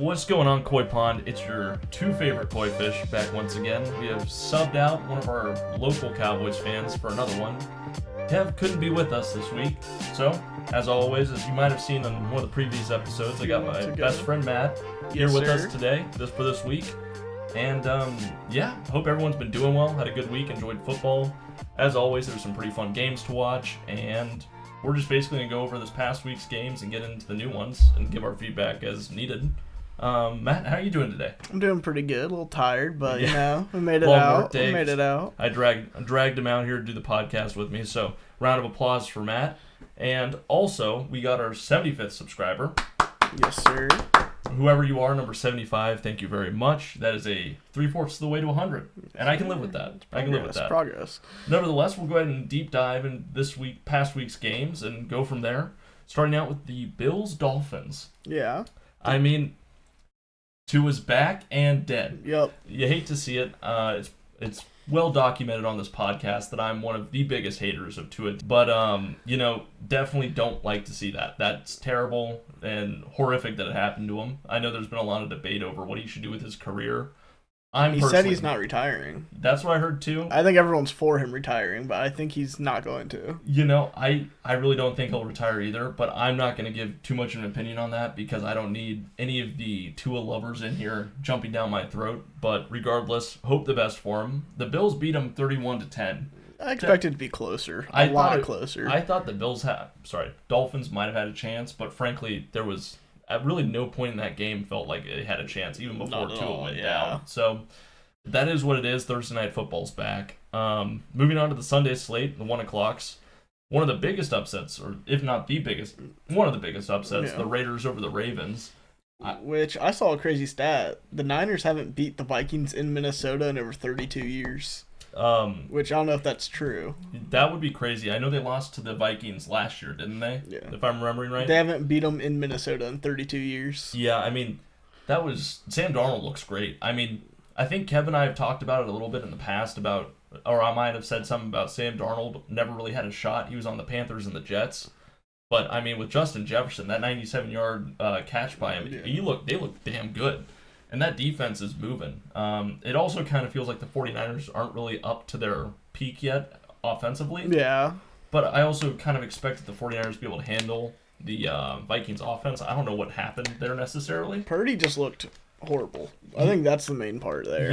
What's going on, Coy Pond? It's your two favorite koi fish back once again. We have subbed out one of our local Cowboys fans for another one. Kev couldn't be with us this week, so as always, as you might have seen on one of the previous episodes, I got my best friend Matt here with us today for this week. And hope everyone's been doing well, had a good week, enjoyed football. As always, there's some pretty fun games to watch, and we're just basically going to go over this past week's games and get into the new ones and give our feedback as needed. Matt, how are you doing today? I'm doing pretty good, a little tired, but we made it out. We made it out. I dragged him out here to do the podcast with me, so round of applause for Matt. And also, we got our 75th subscriber. Yes, sir. Whoever you are, number 75, thank you very much. That is a 3/4 of the way to 100, and I can live with that. I can live with that. Progress. Nevertheless, we'll go ahead and deep dive in past week's games, and go from there. Starting out with the Bills-Dolphins. Yeah. I mean, Tua's back and dead. Yep. You hate to see it. It's well documented on this podcast that I'm one of the biggest haters of Tua. But, definitely don't like to see that. That's terrible and horrific that it happened to him. I know there's been a lot of debate over what he should do with his career. He said he's not retiring. That's what I heard too. I think everyone's for him retiring, but I think he's not going to. I really don't think he'll retire either, but I'm not going to give too much of an opinion on that because I don't need any of the Tua lovers in here jumping down my throat. But regardless, hope the best for him. The Bills beat him 31-10. I expected it to be closer. A lot closer. I thought the Dolphins might have had a chance, but frankly, there was at really no point in that game felt like it had a chance, even before Tua went down. So that is what it is. Thursday Night Football's back. Moving on to the Sunday slate, the 1 o'clocks. One of the biggest upsets, or if not the biggest, one of the biggest upsets, the Raiders over the Ravens. Which I saw a crazy stat. The Niners haven't beat the Vikings in Minnesota in over 32 years. Which I don't know if that's true. That would be crazy. I know they lost to the Vikings last year, didn't they? Yeah. If I'm remembering right. They haven't beat them in Minnesota in 32 years. Yeah, I mean, Sam Darnold looks great. I mean, I think Kevin and I have talked about it a little bit in the past or I might have said something about Sam Darnold never really had a shot. He was on the Panthers and the Jets. But, I mean, with Justin Jefferson, that 97-yard catch by him, they look damn good. And that defense is moving. It also kind of feels like the 49ers aren't really up to their peak yet offensively. Yeah. But I also kind of expected the 49ers to be able to handle the Vikings offense. I don't know what happened there necessarily. Purdy just looked horrible. I think that's the main part there.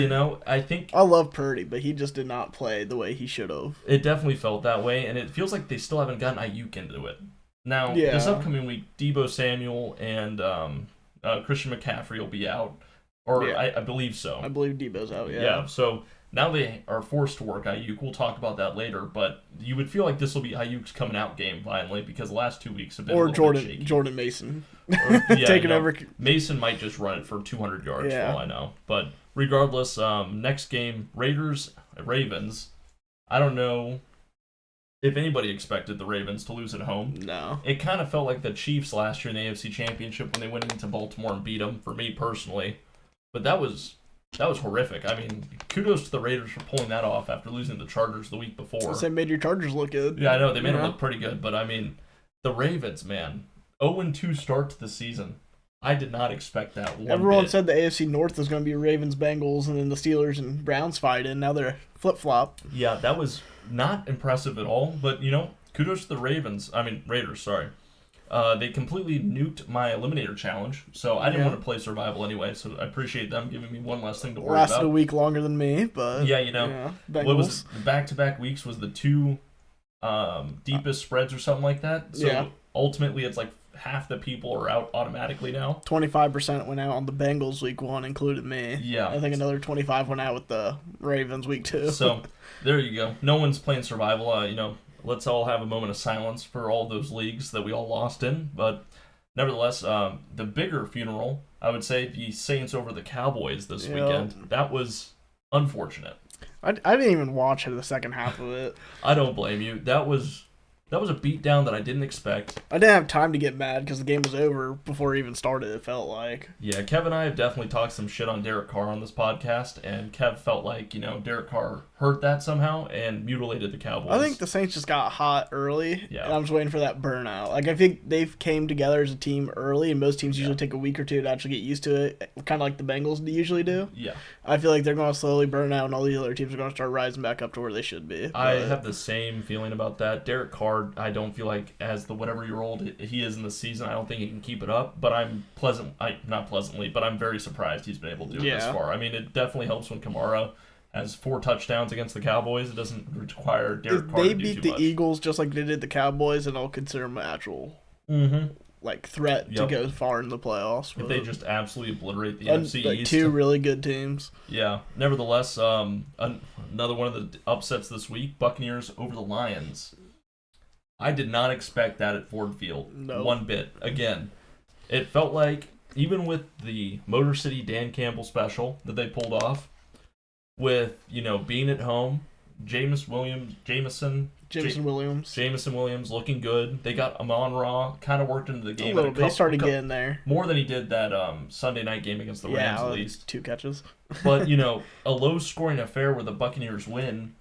I love Purdy, but he just did not play the way he should have. It definitely felt that way, and it feels like they still haven't gotten Ayuk into it. Now, this upcoming week, Deebo Samuel and Christian McCaffrey will be out. I believe so. I believe Debo's out, Yeah, so now they are forced to work Ayuk. We'll talk about that later, but you would feel like this will be Ayuk's coming out game finally because the last 2 weeks have been a little bit shaky. Jordan Mason. Taking over. Mason might just run it for 200 yards for all I know. But regardless, next game, Ravens. I don't know if anybody expected the Ravens to lose at home. No. It kind of felt like the Chiefs last year in the AFC Championship when they went into Baltimore and beat them, for me personally. But that was horrific. I mean, kudos to the Raiders for pulling that off after losing the Chargers the week before. They made your Chargers look good. Yeah, I know. They made them look pretty good. But, I mean, the Ravens, man, 0-2 start to the season. I did not expect that Everyone said the AFC North was going to be Ravens, Bengals, and then the Steelers and Browns fight, and now they're flip-flop. Yeah, that was not impressive at all. But, kudos to the Raiders, sorry. They completely nuked my Eliminator challenge, so I didn't want to play Survival anyway, so I appreciate them giving me one less thing to worry about. Lasted a week longer than me, but... what was the back-to-back weeks was the two deepest spreads or something like that, so ultimately it's like half the people are out automatically now. 25% went out on the Bengals week 1, included me. Yeah. I think another 25 went out with the Ravens week 2. So, there you go. No one's playing Survival, Let's all have a moment of silence for all those leagues that we all lost in. But nevertheless, the bigger funeral, I would say the Saints over the Cowboys this weekend. That was unfortunate. I didn't even watch the second half of it. I don't blame you. That was That was a beatdown that I didn't expect. I didn't have time to get mad because the game was over before it even started, it felt like. Yeah, Kev and I have definitely talked some shit on Derek Carr on this podcast, and Kev felt like, Derek Carr hurt that somehow and mutilated the Cowboys. I think the Saints just got hot early, and I'm just waiting for that burnout. Like, I think they've came together as a team early, and most teams usually take a week or two to actually get used to it, kind of like the Bengals usually do. Yeah. I feel like they're going to slowly burn out, and all these other teams are going to start rising back up to where they should be. I have the same feeling about that. Derek Carr, I don't feel like, as the whatever-year-old he is in the season, I don't think he can keep it up, but I'm very surprised he's been able to do it this far. I mean, it definitely helps when Kamara has 4 touchdowns against the Cowboys. It doesn't require Derek Carr to do too much. If they beat the Eagles just like they did the Cowboys, and I'll consider them an actual threat to go far in the playoffs. If they just absolutely obliterate the NFC East. 2 really good teams. Yeah. Nevertheless, another one of the upsets this week, Buccaneers over the Lions. I did not expect that at Ford Field. No. One bit. Again, it felt like, even with the Motor City Dan Campbell special that they pulled off, with, being at home, Jameson Williams looking good. They got Amon-Ra kind of worked into the game. They started getting there. More than he did that Sunday night game against the Rams, at least. 2 catches. But, a low-scoring affair where the Buccaneers win.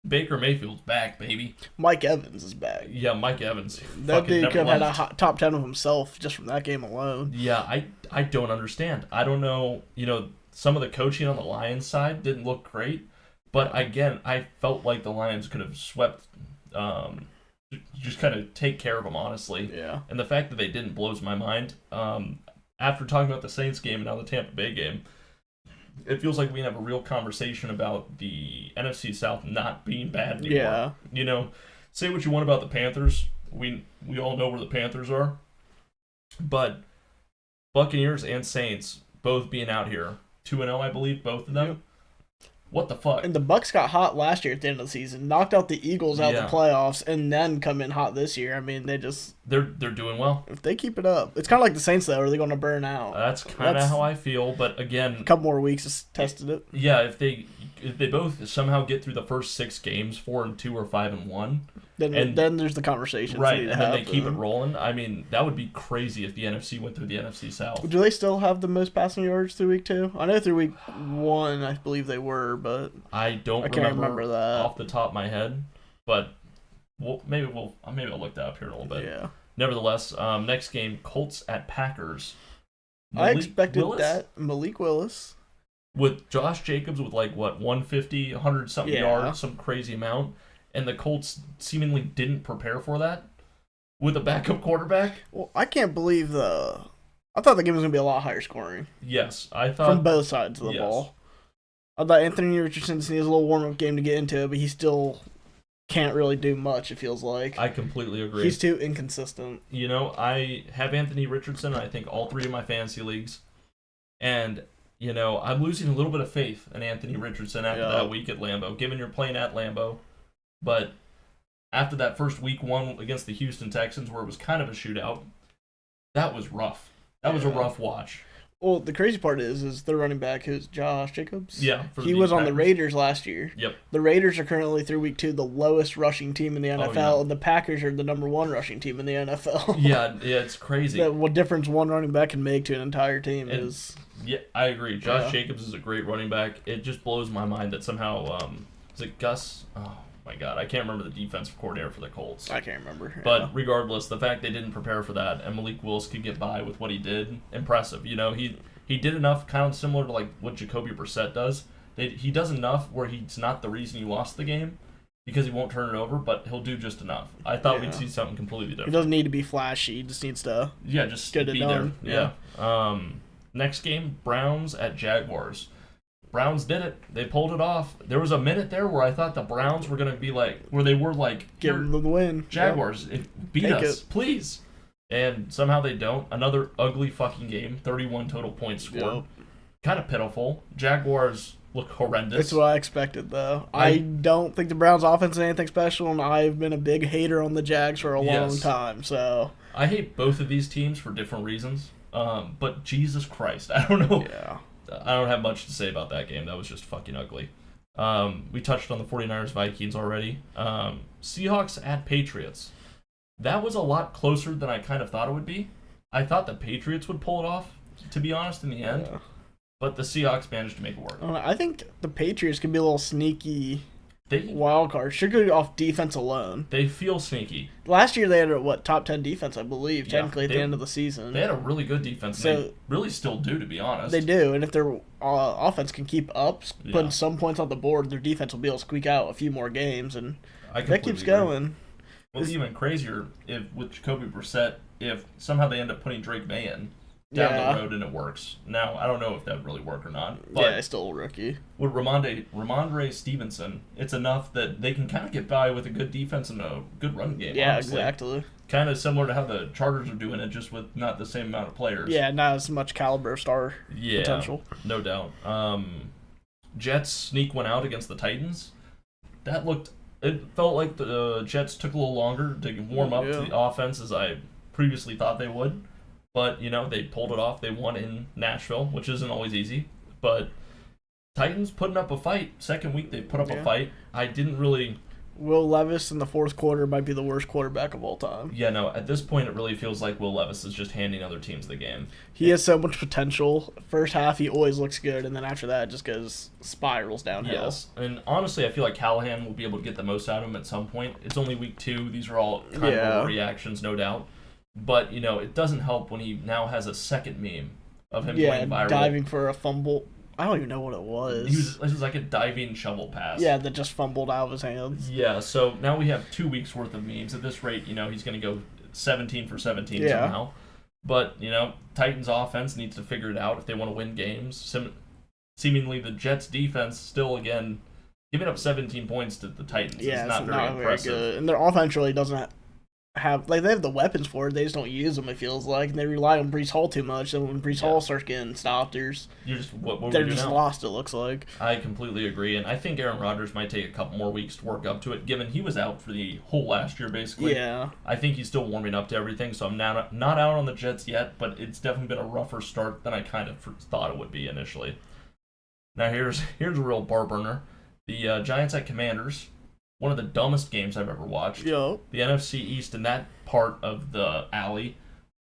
Baker Mayfield's back, baby. Mike Evans is back. Yeah, Mike Evans. That dude could have had a top 10 of himself just from that game alone. Yeah, I don't understand. I don't know. Some of the coaching on the Lions side didn't look great. But again, I felt like the Lions could have swept, just kind of take care of them, honestly. Yeah. And the fact that they didn't blows my mind. After talking about the Saints game and now the Tampa Bay game, it feels like we have a real conversation about the NFC South not being bad anymore. Yeah. Say what you want about the Panthers. We all know where the Panthers are. But Buccaneers and Saints both being out here. 2-0, I believe, both of them. Yep. What the fuck? And the Bucks got hot last year at the end of the season, knocked out the Eagles out of the playoffs, and then come in hot this year. I mean, they're doing well. If they keep it up, it's kind of like the Saints though. Are they going to burn out? That's kind of how I feel. But again, a couple more weeks has tested it. Yeah, if they both somehow get through the first 6 games, 4-2 or 5-1, then there's the conversation, right? And then they keep it rolling. I mean, that would be crazy if the NFC went through the NFC South. Do they still have the most passing yards through week 2? I know through week 1, I believe they were, but I can't remember that off the top of my head. But maybe I'll look that up here in a little bit. Yeah. Nevertheless, next game, Colts at Packers. I expected that. Malik Willis. With Josh Jacobs with 150, 100-something yards, some crazy amount. And the Colts seemingly didn't prepare for that with a backup quarterback. Well, I can't believe I thought the game was going to be a lot higher scoring. Yes, I thought. From both sides of the ball. I thought Anthony Richardson needs a little warm-up game to get into it, but he still can't really do much, it feels like. I completely agree. He's too inconsistent. I have Anthony Richardson, I think all 3 of my fantasy leagues. And, I'm losing a little bit of faith in Anthony Richardson after that week at Lambeau, given you're playing at Lambeau. But after that first week 1 against the Houston Texans, where it was kind of a shootout, that was rough. That was a rough watch. Well, the crazy part is their running back, who's Josh Jacobs. Yeah. He was on the Raiders last year. Yep. The Raiders are currently through week 2 the lowest rushing team in the NFL, and the Packers are the number 1 rushing team in the NFL. Yeah, it's crazy. What difference one running back can make to an entire team is... Yeah, I agree. Josh Jacobs is a great running back. It just blows my mind that somehow... is it Gus? Oh, my God. I can't remember the defensive coordinator for the Colts. I can't remember. But regardless, the fact they didn't prepare for that and Malik Willis could get by with what he did, impressive. He did enough, kind of similar to what Jacoby Brissett does. He does enough where he's not the reason you lost the game because he won't turn it over, but he'll do just enough. I thought we'd see something completely different. He doesn't need to be flashy. He just needs to just get it done. There. Yeah. Next game, Browns at Jaguars. Browns did it. They pulled it off. There was a minute there where I thought the Browns were going to be where they were give them the win. Jaguars, beat us, please. And somehow they don't. Another ugly fucking game. 31 total points scored. Yep. Kind of pitiful. Jaguars look horrendous. That's what I expected, though. I don't think the Browns' offense is anything special, and I've been a big hater on the Jags for a long time. So I hate both of these teams for different reasons. But Jesus Christ, I don't know. Yeah. I don't have much to say about that game. That was just fucking ugly. We touched on the 49ers Vikings already. Seahawks at Patriots. That was a lot closer than I kind of thought it would be. I thought the Patriots would pull it off, to be honest, in the end. Yeah. But the Seahawks managed to make it work. I think the Patriots could be a little sneaky wild card. Strictly off defense alone. They feel sneaky. Last year they had a, top 10 defense, I believe, technically at the end of the season. They had a really good defense. So, they really still do, to be honest. They do, and if their offense can keep up, putting some points on the board, their defense will be able to squeak out a few more games, and that keeps going. Well, it's even crazier with Jacoby Brissett, if somehow they end up putting Drake May in down the road and it works. Now, I don't know if that would really work or not. But it's still a rookie. With Ramondre Stevenson, it's enough that they can kind of get by with a good defense and a good run game. Yeah, honestly. Exactly. Kind of similar to how the Chargers are doing it, just with not the same amount of players. Yeah, not as much caliber star potential. No doubt. Jets sneak one out against the Titans. It felt like the Jets took a little longer to warm up to the offense as I previously thought they would. But, they pulled it off. They won in Nashville, which isn't always easy. But Titans putting up a fight. Second week, they put up a fight. I didn't really... Will Levis in the fourth quarter might be the worst quarterback of all time. Yeah, no, at this point, it really feels like Will Levis is just handing other teams the game. He has so much potential. First half, he always looks good, and then after that, it just spirals downhill. Yes, and honestly, I feel like Callahan will be able to get the most out of him at some point. It's only week 2. These are all kind of overreactions, no doubt. But, it doesn't help when he now has a second meme of him going viral. Diving for a fumble. I don't even know what it was. It was like a diving shovel pass. Yeah, that just fumbled out of his hands. Yeah, so now we have 2 weeks worth of memes. At this rate, he's going to go 17 for 17 somehow. But, Titans offense needs to figure it out if they want to win games. Seemingly the Jets defense still, again, giving up 17 points to the Titans is not very impressive. Very good. And their offense really doesn't have they have the weapons for it. They just don't use them. It feels like, and they rely on Breece Hall too much. And when Breece Hall starts getting stopped, they're just lost. It looks like. I completely agree, and I think Aaron Rodgers might take a couple more weeks to work up to it, given he was out for the whole last year basically. Yeah, I think he's still warming up to everything. So I'm not out on the Jets yet, but it's definitely been a rougher start than I kind of thought it would be initially. Now here's a real bar burner: the Giants at Commanders. One of the dumbest games I've ever watched. Yo. The NFC East in that part of the alley,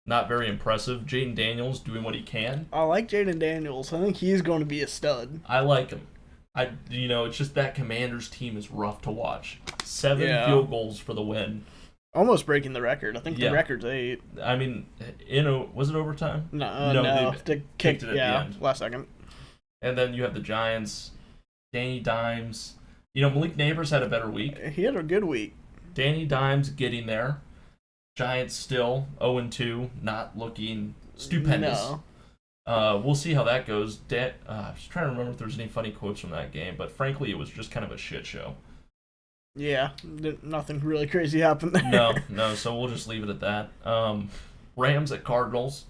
not very impressive. Jaden Daniels doing what he can. I like Jaden Daniels. I think he's going to be a stud. I like him. It's just that Commanders team is rough to watch. 7 field goals for the win. Almost breaking the record. I think the record's 8. I mean, was it overtime? No. They kicked it at the end. Last second. And then you have the Giants, Danny Dimes. Malik Neighbors had a better week. He had a good week. Danny Dimes getting there. Giants still 0-2, not looking stupendous. No. We'll see how that goes. I'm just trying to remember if there's any funny quotes from that game, but frankly, it was just kind of a shit show. Yeah, nothing really crazy happened there. No, so we'll just leave it at that. Rams at Cardinals.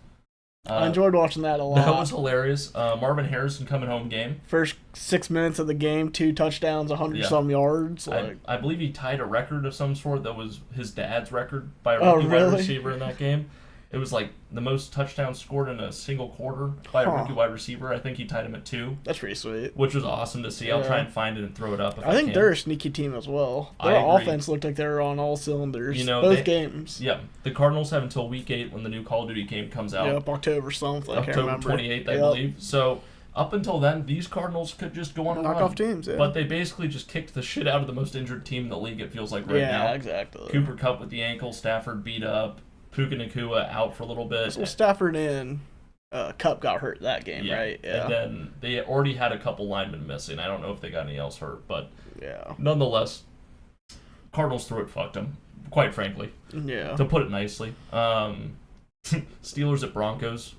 I enjoyed watching that a lot. That was hilarious. Marvin Harrison coming home game. First 6 minutes of the game, 2 touchdowns, 100-some yards. I believe he tied a record of some sort that was his dad's record by a rookie wide receiver in that game. It was like the most touchdowns scored in a single quarter by a rookie wide receiver. I think he tied him at 2. That's pretty sweet. Which was awesome to see. I'll try and find it and throw it up if I think can. they're a sneaky team as well. Their offense looked like they were on all cylinders. Both games. Yeah. The Cardinals have until week 8 when the new Call of Duty game comes out. Yep, October something. October 28th, I believe. So up until then, these Cardinals could just go on a knock off teams, But they basically just kicked the shit out of the most injured team in the league, it feels like right now. Yeah, exactly. Cooper Kupp with the ankle, Stafford beat up. Puka Nacua out for a little bit. So Stafford and Kupp got hurt that game, right? Yeah. And then they already had a couple linemen missing. I don't know if they got any else hurt, but nonetheless, Cardinals threw it fucked them, quite frankly. Yeah. To put it nicely. Steelers at Broncos.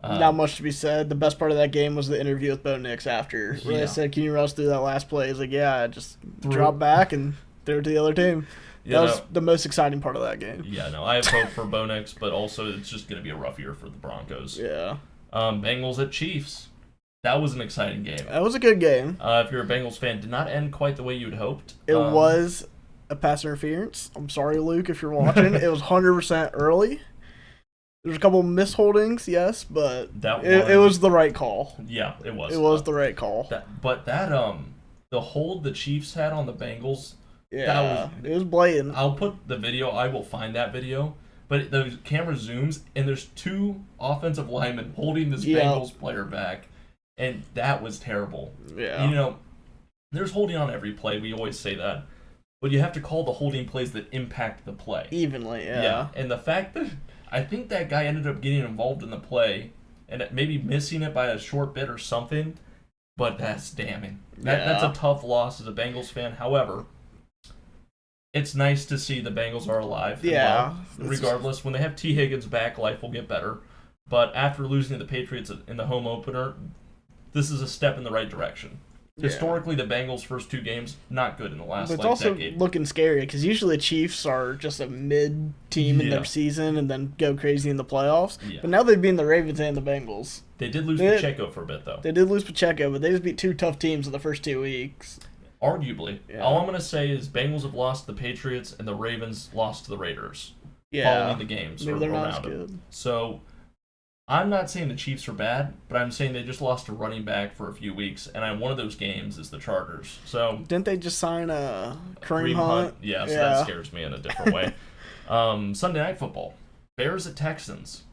Not much to be said. The best part of that game was the interview with Bo Nix after. Where they said, "Can you rush through that last play?" He's like, "Yeah, just drop back and throw it to the other team." That was the most exciting part of that game. Yeah, no, I have hope for Bo Nix, but also it's just going to be a rough year for the Broncos. Yeah. Bengals at Chiefs. That was an exciting game. That was a good game. If you're a Bengals fan, did not end quite the way you'd hoped. It was a pass interference. I'm sorry, Luke, if you're watching. It was 100% early. There's a couple misholdings, yes, but it was the right call. Yeah, it was. It was the right call. The the hold the Chiefs had on the Bengals. Yeah, it was blatant. I'll put the video. I will find that video. But the camera zooms, and there's 2 offensive linemen holding this Bengals player back, and that was terrible. Yeah. You know, there's holding on every play. We always say that. But you have to call the holding plays that impact the play. Evenly, yeah. Yeah, and the fact that I think that guy ended up getting involved in the play and maybe missing it by a short bit or something, but that's damning. That's a tough loss as a Bengals fan. However, it's nice to see the Bengals are alive. Yeah. Well, regardless, when they have T. Higgins back, life will get better. But after losing to the Patriots in the home opener, this is a step in the right direction. Yeah. Historically, the Bengals' first 2 games, not good in the last decade. But it's also looking scary because usually the Chiefs are just a mid-team in their season and then go crazy in the playoffs. Yeah. But now they've beaten the Ravens and the Bengals. They did lose Pacheco for a bit, though. They did lose Pacheco, but they just beat 2 tough teams in the first 2 weeks. Arguably. Yeah. All I'm going to say is Bengals have lost to the Patriots and the Ravens lost to the Raiders following the games. Maybe they're not as good. So I'm not saying the Chiefs are bad, but I'm saying they just lost a running back for a few weeks, and one of those games is the Chargers. So didn't they just sign Kareem Hunt? Yeah, so that scares me in a different way. Sunday Night Football. Bears at Texans.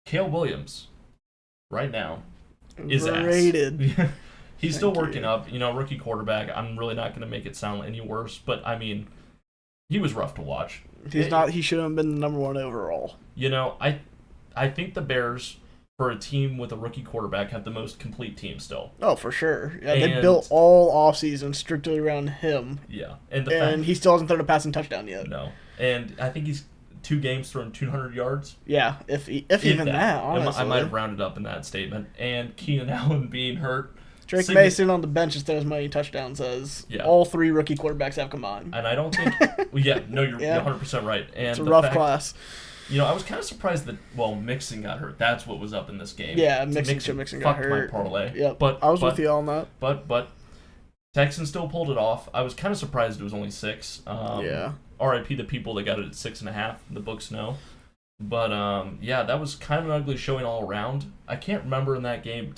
Caleb Williams, right now, is rated. He's still working up. Rookie quarterback. I'm really not going to make it sound any worse, but, I mean, he was rough to watch. He shouldn't have been the number 1 overall. I think the Bears, for a team with a rookie quarterback, have the most complete team still. Oh, for sure. Yeah, they built all offseason strictly around him. Yeah. And he still hasn't thrown a passing touchdown yet. No. And I think he's 2 games thrown 200 yards. Yeah, if even that, honestly. I might have rounded up in that statement. And Keenan Allen being hurt. Drake Mason on the bench is as many touchdowns as all 3 rookie quarterbacks have combined. And I don't think... you're 100% right. And it's a rough class. I was kind of surprised that, Mixon got hurt. That's what was up in this game. Yeah, Mixon got hurt. My parlay. Yeah, but I was with you on that. But Texans still pulled it off. I was kind of surprised it was only 6. RIP the people that got it at 6.5. The books know. But, that was kind of an ugly showing all around. I can't remember in that game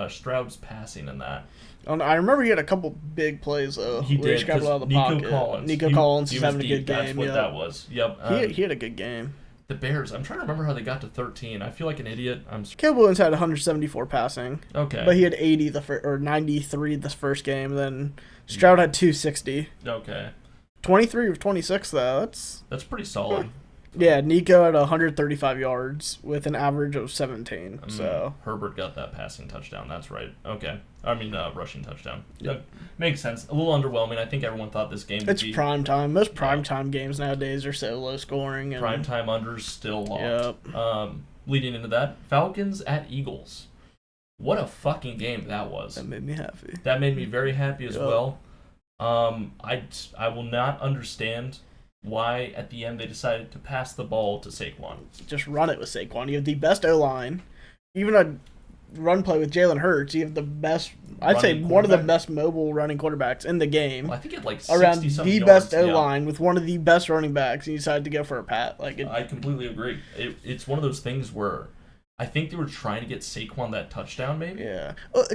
Stroud's passing in that. I remember he had a couple big plays, though. He did, because Nico Collins was having a good game. That's what that was. Yep. He had a good game. The Bears, I'm trying to remember how they got to 13. I feel like an idiot. Caleb Williams had 174 passing. Okay. But he had 93 the first game, and then Stroud had 260. Okay. 23 of 26, though. That's pretty solid. Yeah, Nico had 135 yards with an average of 17. So Herbert got that passing touchdown. That's right. Okay. Rushing touchdown. Yep. Makes sense. A little underwhelming. I think everyone thought this game would be... It's prime time. Most prime time games nowadays are so low scoring. And... Prime time unders still locked. Yep. Leading into that, Falcons at Eagles. What a fucking game that was. That made me happy. That made me very happy as well. I will not understand why at the end they decided to pass the ball to Saquon. Just run it with Saquon. You have the best O-line. Even a run play with Jalen Hurts. You have the best, I'd say one of the best mobile running quarterbacks in the game. Well, I think it had like 60 the best O-line with one of the best running backs, and you decided to go for a pat. I completely agree. It's one of those things where I think they were trying to get Saquon that touchdown, maybe. Yeah. Well,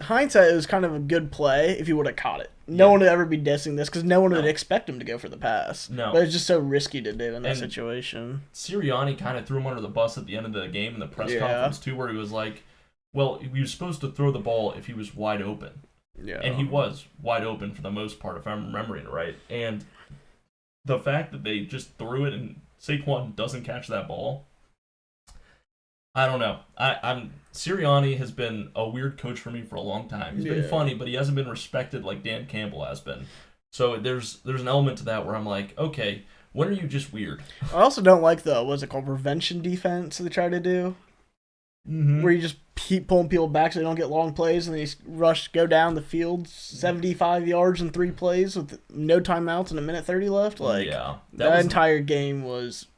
hindsight, it was kind of a good play if he would have caught it. No one would ever be dissing this because no one would expect him to go for the pass. No. But it's just so risky to do in that situation. Sirianni kind of threw him under the bus at the end of the game in the press conference, too, where he was like, well, he was supposed to throw the ball if he was wide open. Yeah. And he was wide open for the most part, if I'm remembering it right. And the fact that they just threw it and Saquon doesn't catch that ball, I don't know. Sirianni has been a weird coach for me for a long time. He's been funny, but he hasn't been respected like Dan Campbell has been. So there's an element to that where I'm like, okay, when are you just weird? I also don't like what's it called, prevention defense they try to do. Mm-hmm. Where you just keep pulling people back so they don't get long plays, and they go down the field 75 yards in 3 plays with no timeouts and a minute 30 left. The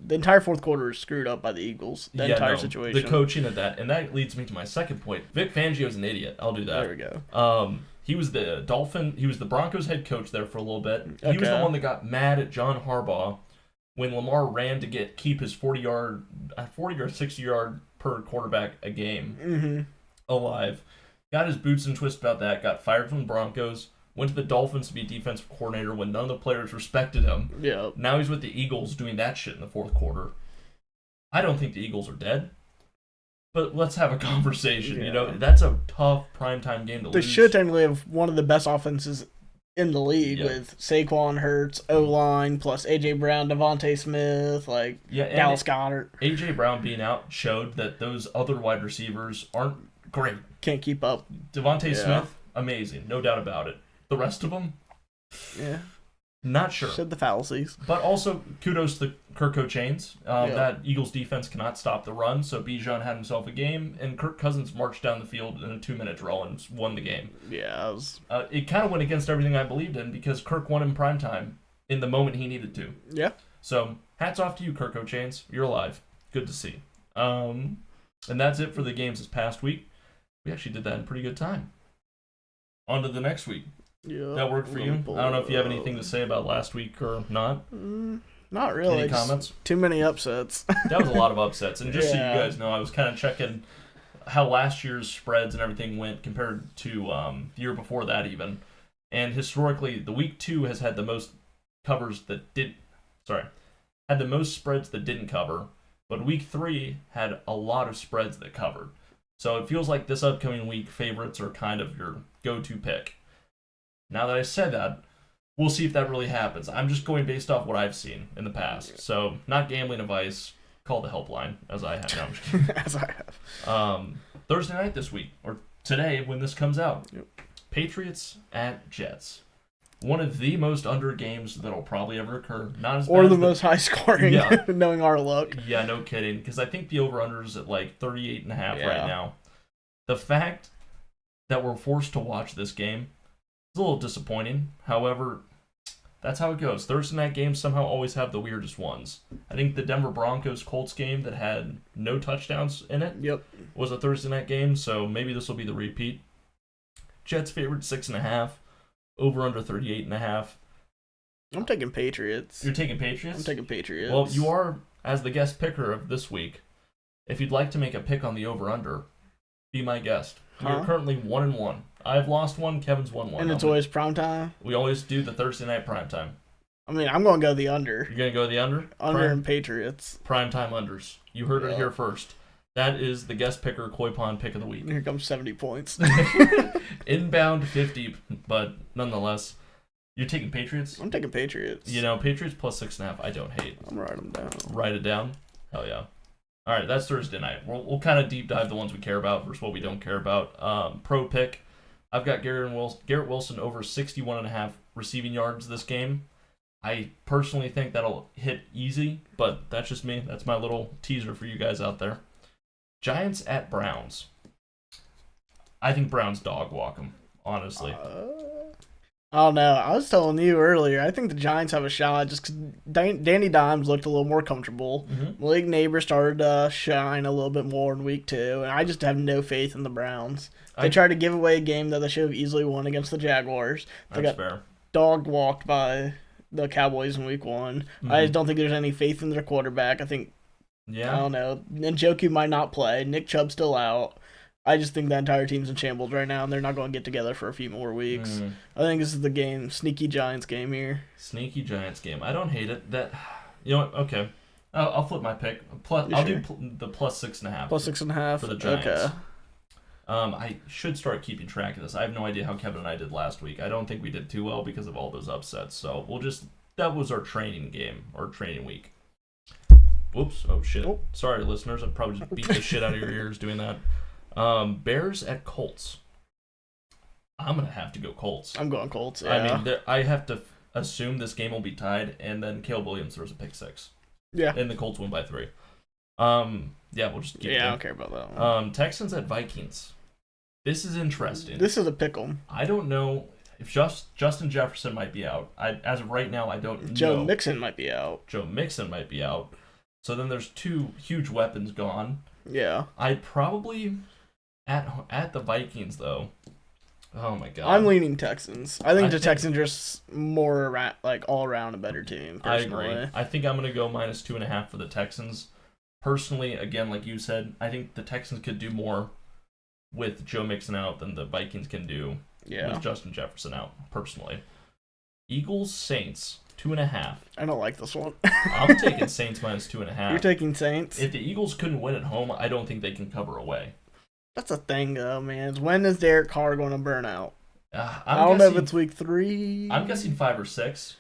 entire fourth quarter was screwed up by the Eagles. The situation. The coaching of that, and that leads me to my second point. Vic Fangio's an idiot. I'll do that. There we go. He was the Broncos head coach there for a little bit. He was the one that got mad at John Harbaugh when Lamar ran to keep his 40 or 60 yard per quarterback a game alive. got his boots and twist about that, got fired from the Broncos, went to the Dolphins to be defensive coordinator when none of the players respected him. Yeah. Now he's with the Eagles doing that shit in the fourth quarter. I don't think the Eagles are dead, but let's have a conversation. Yeah. You know, that's a tough primetime game to lose. They should technically have one of the best offenses in the league with Saquon, Hurts, O-line, plus A.J. Brown, Devontae Smith, Dallas Goedert. A.J. Brown being out showed that those other wide receivers aren't great. Can't keep up. Devontae Smith, amazing, no doubt about it. The rest of them, not sure. Said the fallacies. But also, kudos to Kirk Cochains. That Eagles defense cannot stop the run, so Bijan had himself a game, and Kirk Cousins marched down the field in a 2-minute drill and won the game. Yeah, it kind of went against everything I believed in because Kirk won in primetime in the moment he needed to. Yeah. So, hats off to you, Kirk Cochains. You're alive. Good to see. And that's it for the games this past week. We actually did that in pretty good time. On to the next week. Yeah, that worked for you? I don't know if you have anything to say about last week or not. Not really. Any comments? Too many upsets. That was a lot of upsets. And just so you guys know, I was kind of checking how last year's spreads and everything went compared to the year before that even. And historically, the week 2 has had the most covers that did... had the most spreads that didn't cover. But week 3 had a lot of spreads that covered. So it feels like this upcoming week, favorites are kind of your go-to pick. Now that I said that, we'll see if that really happens. I'm just going based off what I've seen in the past. So, not gambling advice. Call the helpline, as I have. No, I'm just kidding. As I have. Thursday night this week, or today when this comes out. Yep. Patriots at Jets. One of the most under games that'll probably ever occur. Not as or bad the as most high scoring, knowing our luck. Yeah, no kidding. Because I think the over-under is at 38.5 right now. The fact that we're forced to watch this game is a little disappointing. However, that's how it goes. Thursday night games somehow always have the weirdest ones. I think the Denver Broncos-Colts game that had no touchdowns in it was a Thursday night game, so maybe this will be the repeat. Jets favored 6.5, over under 38.5. I'm taking Patriots. You're taking Patriots? I'm taking Patriots. Well, you are, as the guest picker of this week, if you'd like to make a pick on the over-under, be my guest. We're currently 1-1. I've lost one, Kevin's won one. And it's always primetime? We always do the Thursday night primetime. I mean, I'm going to go the under. You're going to go the under? Under and Patriots. Primetime unders. You heard it here first. That is the guest picker, Coy Pond pick of the week. Here comes 70 points. Inbound 50, but nonetheless, you're taking Patriots? I'm taking Patriots. You know, Patriots plus 6.5, I don't hate. I'm writing them down. Write it down? Hell yeah. All right, that's Thursday night. We'll kind of deep dive the ones we care about versus what we don't care about. Pro pick, I've got Garrett Wilson over 61.5 receiving yards this game. I personally think that'll hit easy, but that's just me. That's my little teaser for you guys out there. Giants at Browns. I think Browns dog walk them, honestly. Oh, no. I was telling you earlier, I think the Giants have a shot just because Danny Dimes looked a little more comfortable. Malik Neighbors started to shine a little bit more in week 2, and I just have no faith in the Browns. They tried to give away a game that they should have easily won against the Jaguars. They got dog walked by the Cowboys in week 1. I just don't think there's any faith in their quarterback. I think, I don't know, Njoku might not play. Nick Chubb's still out. I just think the entire team's in shambles right now, and they're not going to get together for a few more weeks. I think this is the game, sneaky Giants game here. Sneaky Giants game. I don't hate it. You know what? Okay, I'll flip my pick. I'll do the plus 6.5. Plus 6.5 for the Giants. Okay. I should start keeping track of this. I have no idea how Kevin and I did last week. I don't think we did too well because of all those upsets. So that was our training game or training week. Whoops! Oh shit! Oh. Sorry, listeners. I'd probably just beat the shit out of your ears doing that. Bears at Colts. I'm going to have to go Colts. I'm going Colts, yeah. I mean, I have to assume this game will be tied, and then Caleb Williams throws a pick 6. Yeah. And the Colts win by 3. Yeah, we'll just keep it. I don't care about that one. Texans at Vikings. This is interesting. This is a pick'em. I don't know if Justin Jefferson might be out. As of right now, I don't know. Joe Mixon might be out. So then there's 2 huge weapons gone. Yeah. I'd probably... At the Vikings, though. Oh, my God. I'm leaning Texans. I think the Texans are just more, all around a better team, personally. I agree. I think I'm going to go minus 2.5 for the Texans. Personally, again, like you said, I think the Texans could do more with Joe Mixon out than the Vikings can do with Justin Jefferson out, personally. Eagles, Saints, 2.5. I don't like this one. I'm taking Saints minus 2.5. You're taking Saints? If the Eagles couldn't win at home, I don't think they can cover away. That's a thing, though, man. When is Derek Carr going to burn out? I don't know if it's week 3. I'm guessing 5 or 6.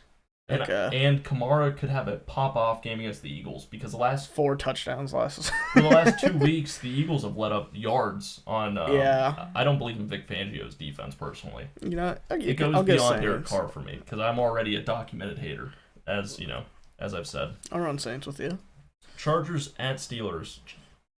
And Kamara could have a pop-off game against the Eagles because the last 4 touchdowns last. For the last 2 weeks, the Eagles have let up yards on. I don't believe in Vic Fangio's defense personally. It goes beyond Derek Carr for me because I'm already a documented hater, as I've said. I'll run Saints with you. Chargers at Steelers.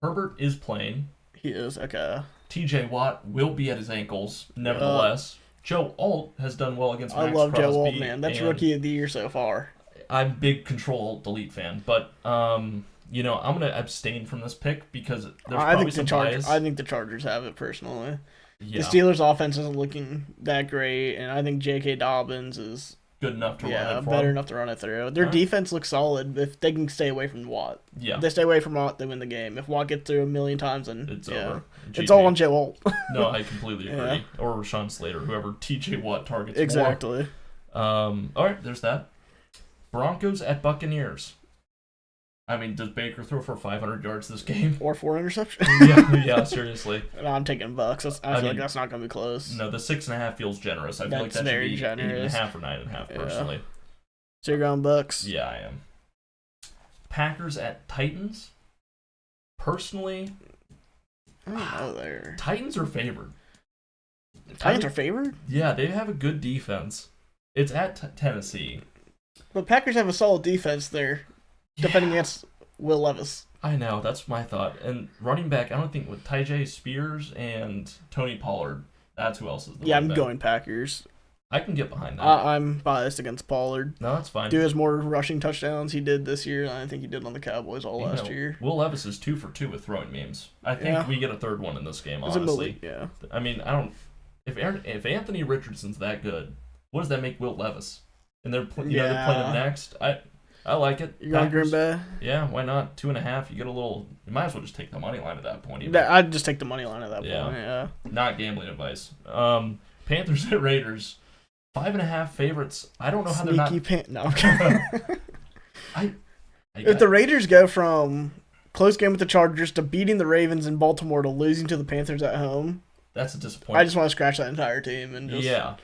Herbert is playing. He is. Okay. T.J. Watt will be at his ankles, nevertheless. Joe Alt has done well against Max Crosby. Joe Alt, man. That's rookie of the year so far. I'm a big Control-Delete fan, but I'm going to abstain from this pick because there's probably some bias. I think the Chargers have it, personally. Yeah. The Steelers' offense isn't looking that great, and I think J.K. Dobbins is good enough to run it for better them. enough to run it through. Their defense looks solid if they can stay away from Watt. Yeah. If they stay away from Watt, they win the game. If Watt gets through a million times, then it's over. It's all on Joe Alt. No, I completely agree. Yeah. Or Rashawn Slater, whoever T.J. Watt targets exactly. more. All right, there's that. Broncos at Buccaneers. I mean, does Baker throw for 500 yards this game? Or 4 interceptions? yeah, seriously. No, I'm taking Bucks. I feel like that's not going to be close. No, the 6.5 feels generous. I feel like that should be generous. 8.5 or 9.5, personally. So you're going Bucks? Yeah, I am. Packers at Titans. Personally, I don't know there. Titans are favored. Titans are favored? Yeah, they have a good defense. It's at Tennessee. But Packers have a solid defense there, defending against Will Levis. I know, that's my thought. And running back, I don't think with Tyjae Spears and Tony Pollard, that's who else is the I'm going Packers. I can get behind that. I'm biased against Pollard. No, that's fine. Dude has more rushing touchdowns he did this year than I think he did on the Cowboys last year. Will Levis is 2 for 2 with throwing memes. I think we get a third one in this game, honestly. Yeah. I mean, I don't... If Anthony Richardson's that good, what does that make Will Levis? And they're playing him next. I like it. You're going Green Bay? Yeah, why not? 2.5. You get a little... You might as well just take the money line at that point. I'd just take the money line at that point, yeah. Not gambling advice. Panthers at Raiders. 5.5 favorites. I don't know how they're not... No, I'm kidding. If the Raiders go from close game with the Chargers to beating the Ravens in Baltimore to losing to the Panthers at home... That's a disappointment. I just want to scratch that entire team. And just... Yeah.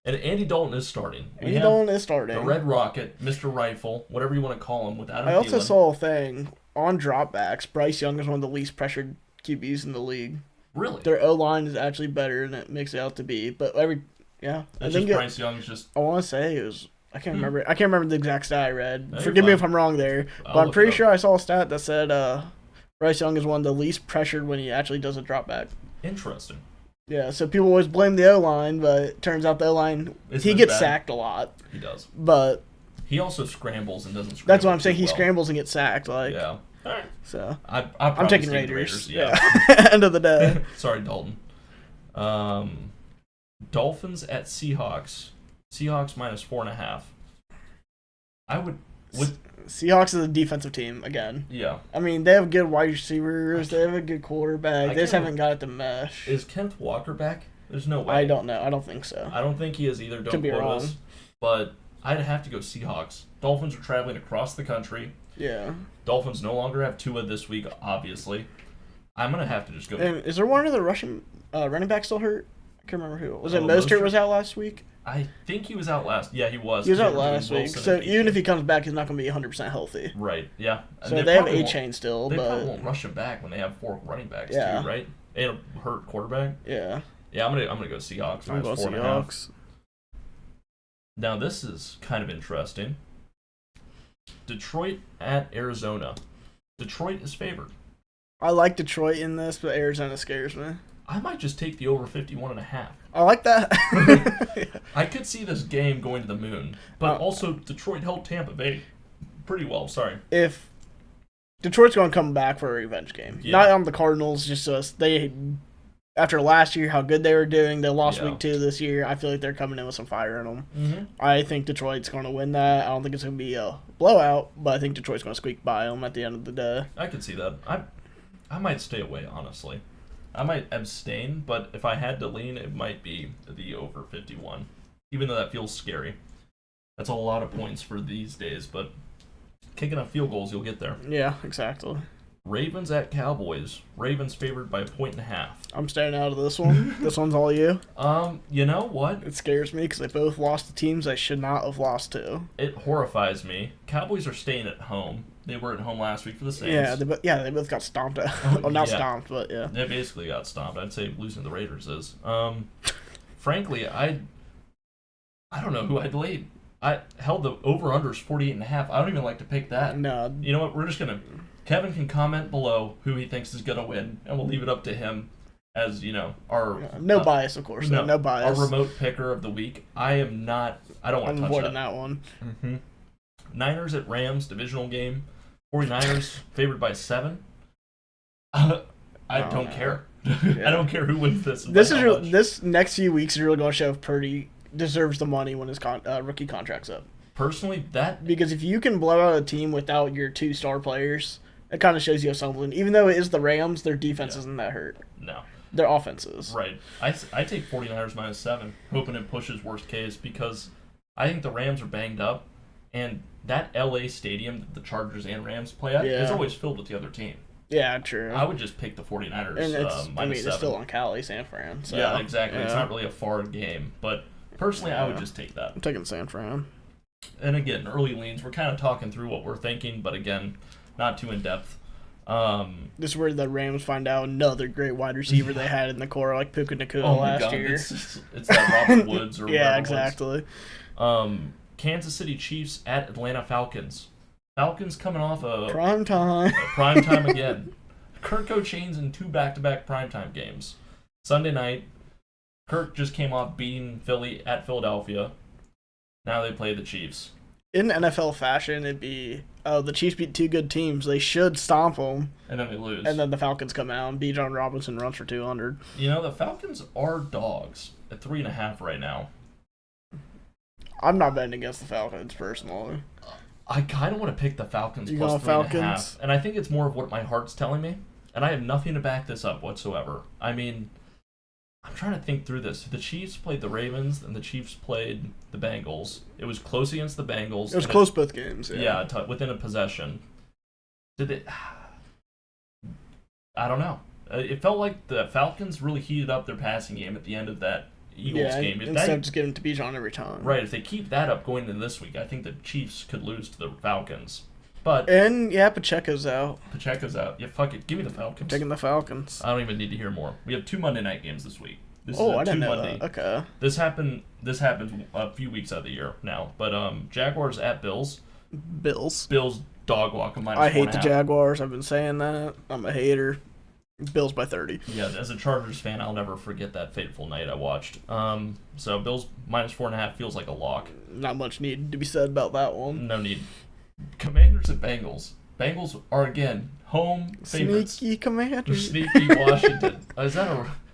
And Andy Dalton is starting. Andy Dalton is starting. The Red Rocket, Mr. Rifle, whatever you want to call him, without him. I also saw a thing on dropbacks. Bryce Young is one of the least pressured QBs in the league. Really? Their O-line is actually better than it makes it out to be. But Bryce Young's just... I want to say it was... I can't remember. I can't remember the exact stat I read. Forgive me if I'm wrong there. But I'm pretty sure I saw a stat that said Bryce Young is one of the least pressured when he actually does a dropback. Interesting. Yeah, so people always blame the O-line, but it turns out the O-line, he gets sacked a lot. He does. But he also scrambles and doesn't scramble. That's what I'm saying. He scrambles and gets sacked. Yeah. All right. So I'm taking Raiders. Yeah. End of the day. Sorry, Dalton. Dolphins at Seahawks. Seahawks minus 4.5. Seahawks is a defensive team again. Yeah. I mean, they have good wide receivers. They have a good quarterback. They just haven't got it to mesh. Is Kenneth Walker back? There's no way. I don't know. I don't think so. I don't think he is either. Don't Could be quote wrong. us. But I'd have to go Seahawks. Dolphins are traveling across the country. Yeah. Dolphins no longer have Tua this week, obviously. I'm going to have to just go. And is there one of the Russian running backs still hurt? I can't remember who. Was it Mostert was out last week? I think he was out last. Yeah, he was. He was out last week. So even if he comes back, he's not going to be 100% healthy. Right. Yeah. So they have A-Chain still. They but probably won't rush him back when they have 4 running backs too, right? And a hurt quarterback. Yeah. Yeah, I'm gonna go Seahawks. I'm going Seahawks. Now this is kind of interesting. Detroit at Arizona. Detroit is favored. I like Detroit in this, but Arizona scares me. I might just take the over 51.5. I like that. I could see this game going to the moon, but also Detroit held Tampa Bay pretty well. Sorry. If Detroit's going to come back for a revenge game, not on the Cardinals, just us. After last year, how good they were doing, they lost week 2 this year. I feel like they're coming in with some fire in them. Mm-hmm. I think Detroit's going to win that. I don't think it's going to be a blowout, but I think Detroit's going to squeak by them at the end of the day. I could see that. I might stay away, honestly. I might abstain, but if I had to lean, it might be the over 51. Even though that feels scary. That's a lot of points for these days, but kicking up field goals, you'll get there. Yeah, exactly. Ravens at Cowboys. Ravens favored by 1.5. I'm staying out of this one. This one's all you. You know what? It scares me because they both lost to teams I should not have lost to. It horrifies me. Cowboys are staying at home. They were at home last week for the Saints. Yeah, they both got stomped out. Well, not stomped, but yeah. They basically got stomped. I'd say losing to the Raiders is. Frankly, I don't know who I'd lead. I held the over-unders 48.5. I don't even like to pick that. No. You know what? We're just going to... Kevin can comment below who he thinks is going to win, and we'll leave it up to him as, our... No bias, of course. No bias. Our remote picker of the week. I don't want to touch that. I'm avoiding that one. Mm-hmm. Niners at Rams, divisional game. 49ers favored by 7. I don't care. Yeah. I don't care who wins this. This next few weeks is really going to show if Purdy deserves the money when his rookie contract's up. Personally, because if you can blow out a team without your 2 star players, it kind of shows you have something. Even though it is the Rams, their defense isn't that hurt. No. Their offenses. Right. I take 49ers minus 7, hoping it pushes worst case, because I think the Rams are banged up, and that LA stadium that the Chargers and Rams play at is always filled with the other team. Yeah, true. I would just pick the 49ers and minus 7. It's still on Cali, San Fran. So, yeah, exactly. Yeah. It's not really a far game, but personally, I would just take that. I'm taking San Fran. And again, early leans, we're kind of talking through what we're thinking, but again, not too in-depth. This is where the Rams find out another great wide receiver they had in the core, like Puka Nacua last year. It's that Robert Woods or whatever. Yeah, exactly. Kansas City Chiefs at Atlanta Falcons. Falcons coming off a prime time again. Kirk Cochain's in 2 back-to-back primetime games. Sunday night, Kirk just came off beating Philly at Philadelphia. Now they play the Chiefs. In NFL fashion, it'd be, the Chiefs beat 2 good teams. They should stomp them. And then they lose. And then the Falcons come out and Bijan Robinson runs for 200. The Falcons are dogs at 3.5 right now. I'm not betting against the Falcons, personally. I kind of want to pick the Falcons plus plus 3.5. And I think it's more of what my heart's telling me. And I have nothing to back this up whatsoever. I mean, I'm trying to think through this. The Chiefs played the Ravens, and the Chiefs played the Bengals. It was close against the Bengals. It was close both games. Yeah, within a possession. Did it? I don't know. It felt like the Falcons really heated up their passing game at the end of that Eagles game. Instead of just giving it to Bijan every time. Right. If they keep that up going into this week, I think the Chiefs could lose to the Falcons. Pacheco's out. Yeah, fuck it. Give me the Falcons. I'm taking the Falcons. I don't even need to hear more. We have 2 Monday night games this week. I didn't know that. Okay. This happens a few weeks out of the year now. But Jaguars at Bills. Bills dog walk a minus 4.5. I hate the Jaguars. I've been saying that. I'm a hater. Bills by 30. Yeah, as a Chargers fan, I'll never forget that fateful night I watched. So Bills minus 4.5 feels like a lock. Not much need to be said about that one. No need. Commanders at Bengals. Bengals are again home favorites. Sneaky Commanders. Sneaky Washington.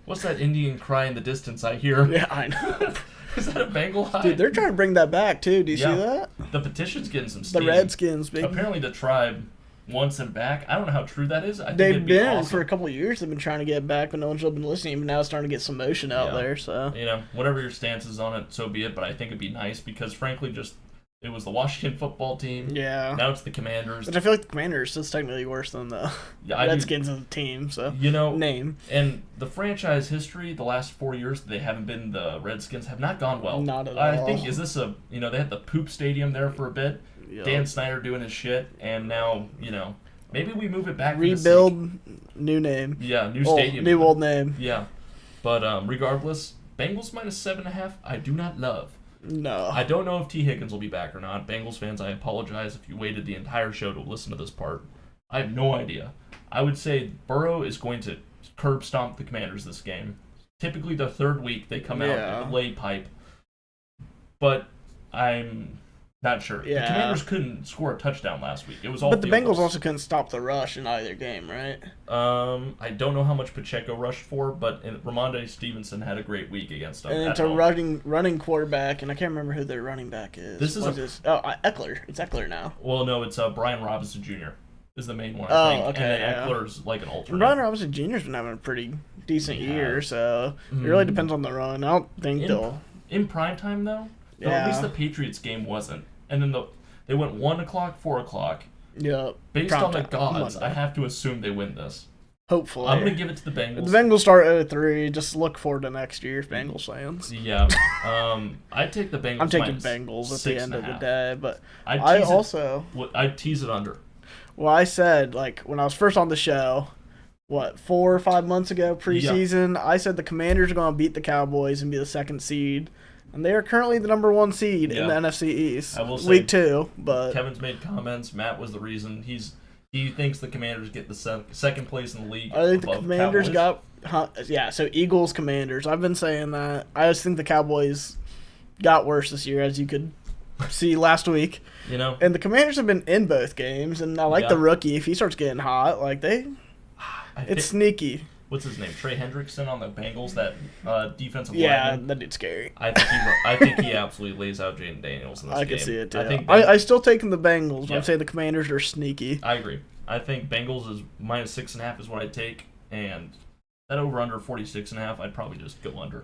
What's that Indian cry in the distance I hear? Yeah, I know. Is that a Bengal high? Dude, they're trying to bring that back too. Do you see that? The petition's getting some steam. The Redskins, baby. Apparently the tribe wants him back. I don't know how true that is. They've been for a couple of years. They've been trying to get it back, but no one's really been listening. But now it's starting to get some motion out there. So whatever your stance is on it, so be it. But I think it'd be nice because, frankly, it was the Washington football team. Yeah. Now it's the Commanders. Which I feel like the Commanders is technically worse than the Redskins as a team. So name. And the franchise history, the last 4 years they haven't been the Redskins have not gone well. Not at all. I think they had the poop stadium there for a bit. Yep. Dan Snyder doing his shit, and now maybe we move it back. Rebuild, new name. Yeah, new stadium. New old name. Yeah, but regardless, Bengals minus 7.5. I do not love. No. I don't know if T. Higgins will be back or not. Bengals fans, I apologize if you waited the entire show to listen to this part. I have no idea. I would say Burrow is going to curb stomp the Commanders this game. Typically the 3rd week they come out and lay pipe. But I'm not sure. Yeah. The Commanders couldn't score a touchdown last week. It was all. But the Bengals also couldn't stop the rush in either game, right? I don't know how much Pacheco rushed for, but Ramondre Stevenson had a great week against them. And it's a running quarterback, and I can't remember who their running back is. This is Eckler. It's Eckler now. Well, no, it's Brian Robinson Jr. is the main one, I think. Okay, and then Eckler's like an alternate. Brian Robinson Jr.'s been having a pretty decent year, so it really depends on the run. I don't think they'll... In primetime, though, at least the Patriots game wasn't. And then they went 1 o'clock, 4 o'clock. Yeah. Based on the gods, I have to assume they win this. Hopefully. I'm going to give it to the Bengals. If the Bengals start 0-3, just look forward to next year, Bengals fans. Yeah. I'd take the Bengals. I'm taking Bengals at the end of the day, but I'd tease it under. Well, I said, like, when I was first on the show, 4 or 5 months ago, preseason, I said the Commanders are going to beat the Cowboys and be the 2nd seed. And they are currently the number 1 seed in the NFC East. I will say, Week 2, but... Kevin's made comments. Matt was the reason. He thinks the Commanders get the second place in the league. I think the Commanders so Eagles, Commanders. I've been saying that. I just think the Cowboys got worse this year, as you could see last week. And the Commanders have been in both games, and I like the rookie. If he starts getting hot, like it's sneaky. What's his name? Trey Hendrickson on the Bengals, that defensive lineman. Yeah, that dude's scary. I think he absolutely lays out Jaden Daniels in this game. I can see it, too. I still taking the Bengals, but I'm saying the Commanders are sneaky. I agree. I think Bengals is -6.5 is what I'd take, and that over-under 46.5, I'd probably just go under.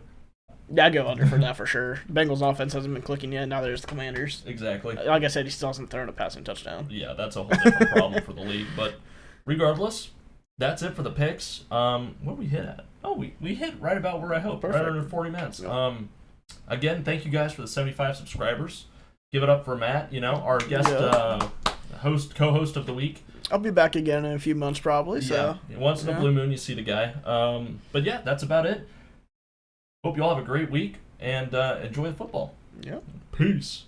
Yeah, I'd go under for that for sure. Bengals offense hasn't been clicking yet. Now there's the Commanders. Exactly. Like I said, he still hasn't thrown a passing touchdown. Yeah, that's a whole different problem for the league. But regardless, that's it for the picks. What did we hit at? Oh, we hit right about where I hoped. Perfect. Right under 40 minutes. Yeah. Again, thank you guys for the 75 subscribers. Give it up for Matt, our guest co-host of the week. I'll be back again in a few months probably. So once in a blue moon you see the guy. But yeah, that's about it. Hope you all have a great week and enjoy the football. Yeah. Peace.